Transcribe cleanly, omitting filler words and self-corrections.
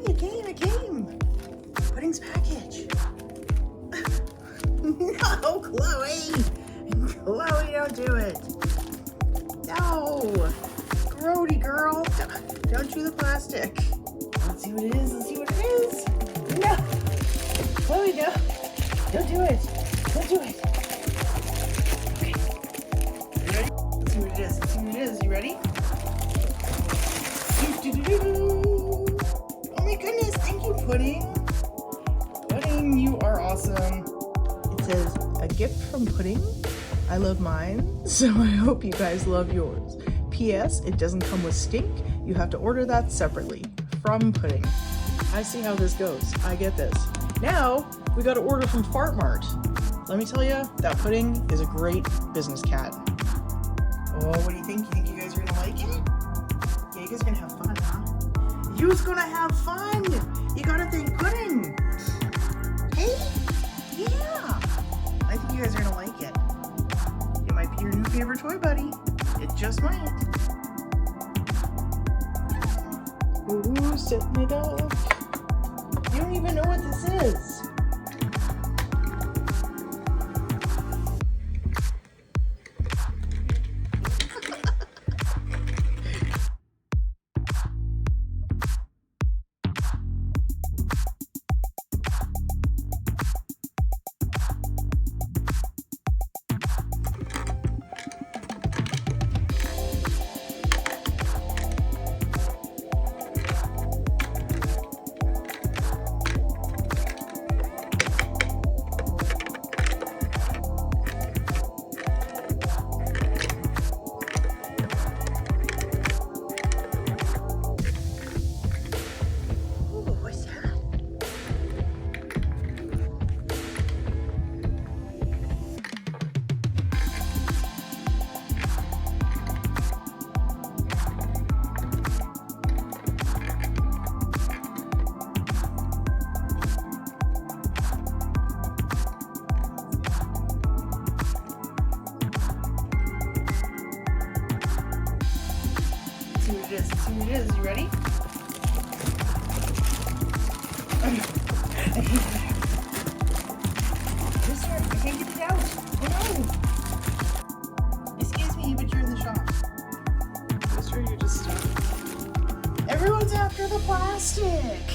Chloe, it came. Pudding's package. No, Chloe. Chloe, don't do it. No. Grody girl. Don't chew the plastic. Let's see what it is. Let's see what it is. No. Chloe, no. Don't do it. Don't do it. Okay. You ready? Let's see what it is. Let's see what it is. You ready? Oh my goodness. Thank you, Pudding. Pudding, you are awesome. It says, a gift from Pudding. I love mine, so I hope you guys love yours. P.S. It doesn't come with stink. You have to order that separately. From Pudding. I see how this goes. I get this. Now, we got to order from Fart Mart. Let me tell you, that Pudding is a great business cat. Oh, what do you think? You think you guys are going to like it? Yeah, you guys are going to have fun, huh? You's going to have fun! You got to thank Pudding! Hey? Yeah! I think you guys are going to like it. It might be your new favorite toy buddy. It just might. Ooh, setting it up. You don't even know what this is. See what it is. See what it is. You ready? I can't get it out. Mister, I can't get it out. Oh no. Excuse me, but you're in the shop. Mister, you're just stuck. Everyone's after the plastic.